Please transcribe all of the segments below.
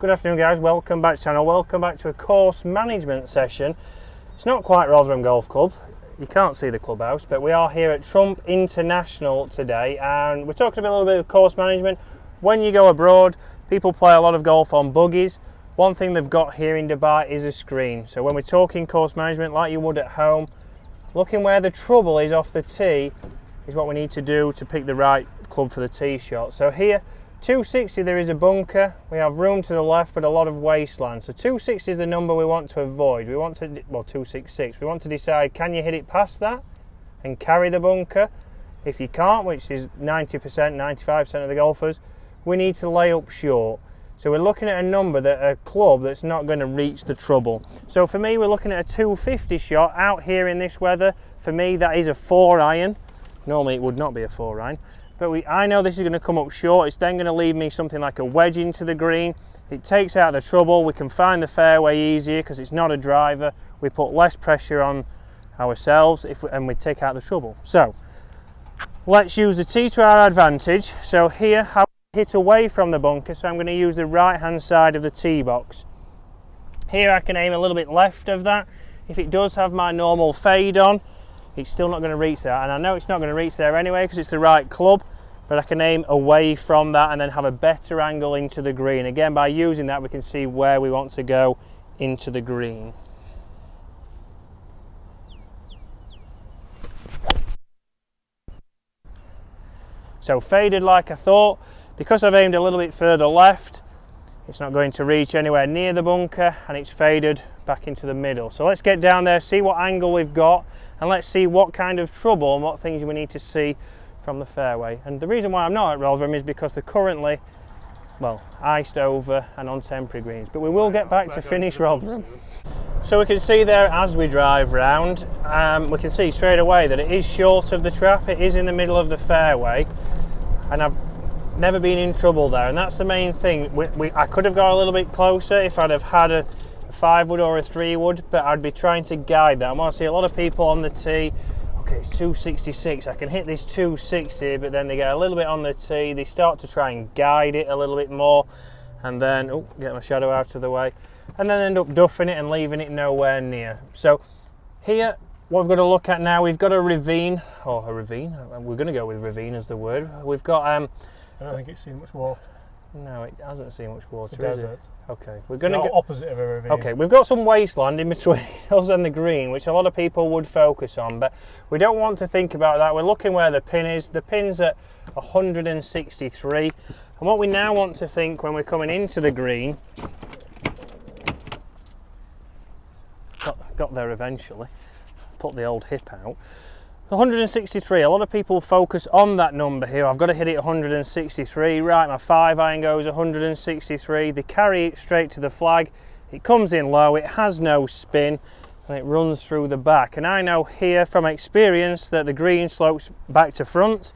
Good afternoon guys, welcome back to the channel, welcome back to a course management session. It's not quite Rotherham Golf Club, you can't see the clubhouse, but we are here at Trump International today and we're talking a little bit of course management. When you go abroad, people play a lot of golf on buggies. One thing they've got here in Dubai is a screen. So when we're talking course management like you would at home, looking where the trouble is off the tee is what we need to do to pick the right club for the tee shot. So here, 260 there is a bunker, we have room to the left but a lot of wasteland. So 260 is the number we want to avoid. We want to, well 266, we want to decide can you hit it past that and carry the bunker. If you can't, which is 90%, 95% of the golfers, we need to lay up short. So we're looking at a number, that a club that's not going to reach the trouble. So for me, we're looking at a 250 shot out here in this weather. For me, that is a 4 iron. Normally it would not be a 4 iron, but I know this is going to come up short. It's then going to leave me something like a wedge into the green. It takes out the trouble. We can find the fairway easier because it's not a driver. We put less pressure on ourselves and we take out the trouble. So let's use the tee to our advantage. So here, I hit away from the bunker, so I'm going to use the right hand side of the tee box. Here I can aim a little bit left of that. If it does have my normal fade on, it's still not going to reach there, and I know it's not going to reach there anyway because it's the right club, but I can aim away from that and then have a better angle into the green. Again, by using that we can see where we want to go into the green. So faded like I thought. Because I've aimed a little bit further left, it's not going to reach anywhere near the bunker and it's faded back into the middle. So let's get down there, see what angle we've got, and let's see what kind of trouble and what things we need to see from the fairway. And the reason why I'm not at Rotherham is because they're currently, well, iced over and on temporary greens. But we will get back to finish Rotherham. So we can see there as we drive round, we can see straight away that it is short of the trap. It is in the middle of the fairway, and I've never been in trouble there, and that's the main thing. I could have got a little bit closer if I'd have had a 5-wood or a 3-wood, but I'd be trying to guide that. I want to see a lot of people on the tee, okay, it's 266, I can hit this 260, but then they get a little bit on the tee, they start to try and guide it a little bit more, and then, oh, get my shadow out of the way, and then end up duffing it and leaving it nowhere near. So here, what we've got to look at now, we've got a ravine, or a ravine, we're going to go with ravine as the word. We've got I don't think it's seen much water. No, it hasn't seen much water. It's a desert. Okay, we're going to go opposite of a ravine. Okay, we've got some wasteland in between us and the green, which a lot of people would focus on, but we don't want to think about that. We're looking where the pin is. The pin's at 163, and what we now want to think when we're coming into the green, got there eventually, put the old hip out. 163, a lot of people focus on that number here. I've got to hit it 163, right, my 5 iron goes 163, they carry it straight to the flag, it comes in low, it has no spin, and it runs through the back. And I know here from experience that the green slopes back to front,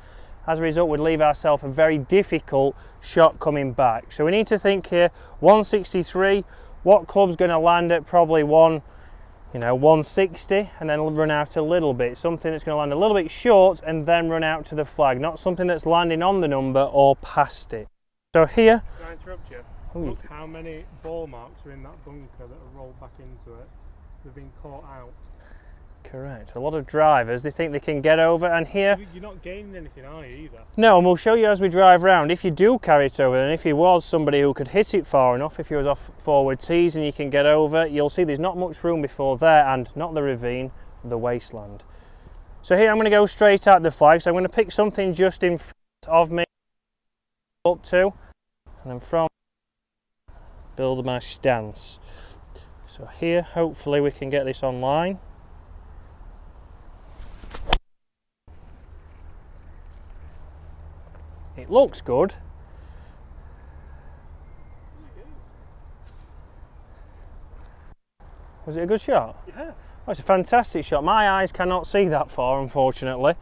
as a result we'd leave ourselves a very difficult shot coming back. So we need to think here, 163, what club's going to land at probably 160 and then run out a little bit, something that's going to land a little bit short and then run out to the flag, not something that's landing on the number or past it. So here, can I interrupt you? Look how many ball marks are in that bunker that have rolled back into it. They've been caught out. Correct. A lot of drivers, they think they can get over, and here you're not gaining anything, are you, either? No, and we'll show you as we drive round. If you do carry it over, and if you was somebody who could hit it far enough, if you was off forward tees and you can get over, you'll see there's not much room before there, and not the ravine, the wasteland. So here I'm going to go straight at the flag, so I'm going to pick something just in front of me, up to, and then from, build my stance. So here, hopefully we can get this online. It looks good. Was it a good shot? Yeah. Oh, it's a fantastic shot. My eyes cannot see that far, unfortunately,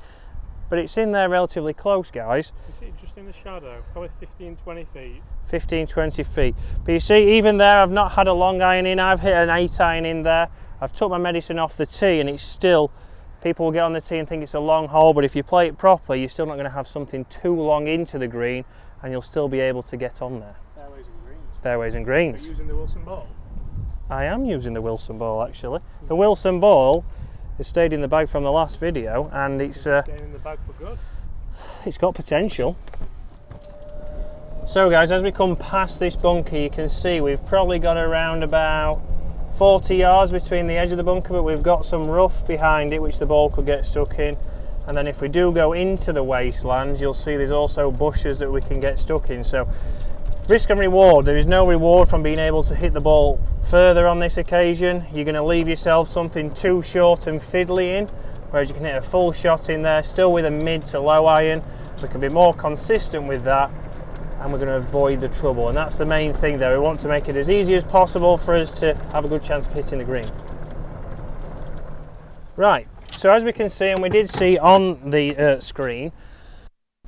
but it's in there relatively close, guys. You see it just in the shadow, probably 15-20 feet. 15-20 feet. But you see, even there, I've not had a long iron in. I've hit an 8 iron in there. I've took my medicine off the tee, and it's still People will get on the tee and think it's a long hole, but if you play it properly, you're still not going to have something too long into the green, and you'll still be able to get on there. Fairways and greens. fairways and Are you greens. using the Wilson ball? I am using the Wilson ball actually. The Wilson ball has stayed in the bag from the last video, and it's Staying in the bag for good. it's got potential. So guys, as we come past this bunker, you can see we've probably got around about 40 yards between the edge of the bunker, but we've got some rough behind it which the ball could get stuck in. And then if we do go into the wasteland, you'll see there's also bushes that we can get stuck in. So risk and reward, there is no reward from being able to hit the ball further on this occasion. You're going to leave yourself something too short and fiddly in, whereas you can hit a full shot in there, still with a mid to low iron. We can be more consistent with that, and we're going to avoid the trouble. And that's the main thing there. We want to make it as easy as possible for us to have a good chance of hitting the green. Right, so as we can see, and we did see on the screen,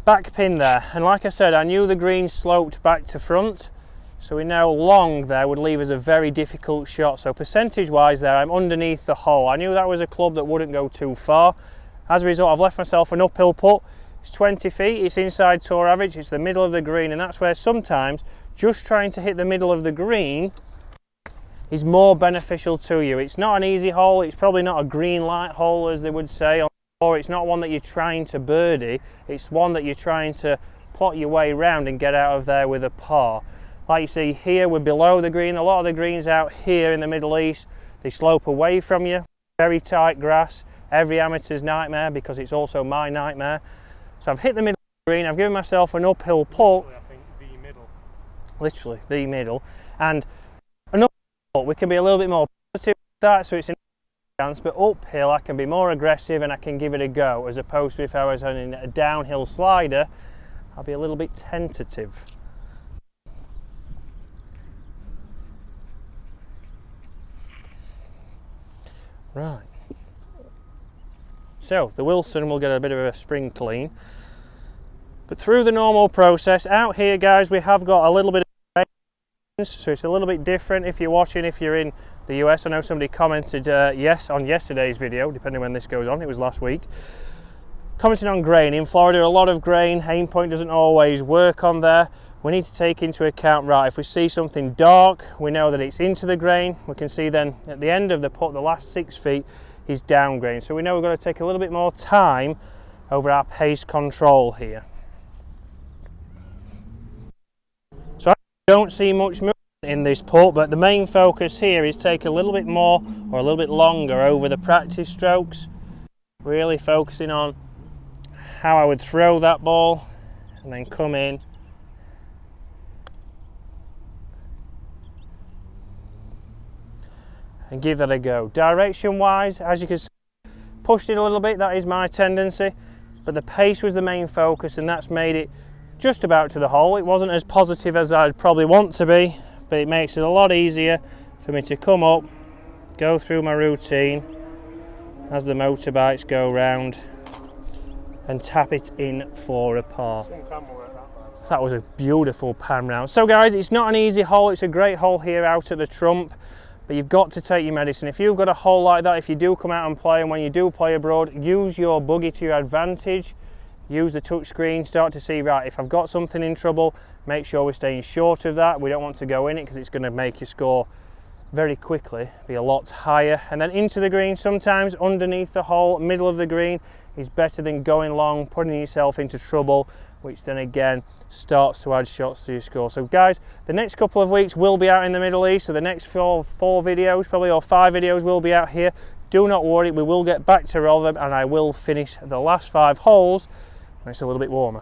back pin there, and like I said, I knew the green sloped back to front, so we know long there would leave us a very difficult shot. So percentage wise there, I'm underneath the hole. I knew that was a club that wouldn't go too far. As a result, I've left myself an uphill putt. It's 20 feet, it's inside tour average, it's the middle of the green, and that's where sometimes just trying to hit the middle of the green is more beneficial to you. It's not an easy hole, it's probably not a green light hole as they would say, or it's not one that you're trying to birdie, it's one that you're trying to plot your way around and get out of there with a par. Like you see here, we're below the green. A lot of the greens out here in the Middle East, they slope away from you, very tight grass, every amateur's nightmare because it's also my nightmare. So I've hit the middle of the green, I've given myself an uphill putt. I think the middle. Literally, the middle. And another putt, we can be a little bit more positive with that, so it's a chance, but uphill I can be more aggressive and I can give it a go, as opposed to if I was on a downhill slider, I'll be a little bit tentative. Right. So the Wilson will get a bit of a spring clean, but through the normal process out here, guys, we have got a little bit of rain, so it's a little bit different. If you're watching, if you're in the US, I know somebody commented yes on yesterday's video, depending when this goes on, it was last week, commenting on grain. In Florida, a lot of grain, aim point doesn't always work on there. We need to take into account, right, if we see something dark, we know that it's into the grain. We can see then at the end of the putt, the last 6 feet is down grain. So we know we've got to take a little bit more time over our pace control here. So I don't see much movement in this putt, but the main focus here is take a little bit more or a little bit longer over the practice strokes. Really focusing on how I would throw that ball and then come in. And give that a go. Direction wise, as you can see, pushed it a little bit, that is my tendency, but the pace was the main focus, and that's made it just about to the hole. It wasn't as positive as I'd probably want to be, but it makes it a lot easier for me to come up, go through my routine as the motorbikes go round and tap it in for a par. That was a beautiful pan round. So guys, it's not an easy hole, it's a great hole here out at the Trump. But you've got to take your medicine. If you've got a hole like that, if you do come out and play, and when you do play abroad, use your buggy to your advantage. Use the touch screen, start to see, right, if I've got something in trouble, make sure we're staying short of that. We don't want to go in it because it's going to make your score very quickly be a lot higher. And then into the green, sometimes underneath the hole, middle of the green, is better than going long, putting yourself into trouble, which then again starts to add shots to your score. So guys, the next couple of weeks will be out in the Middle East, so the next four videos probably, or 5 videos, will be out here. Do not worry, we will get back to Rotherham and I will finish the last 5 holes when it's a little bit warmer.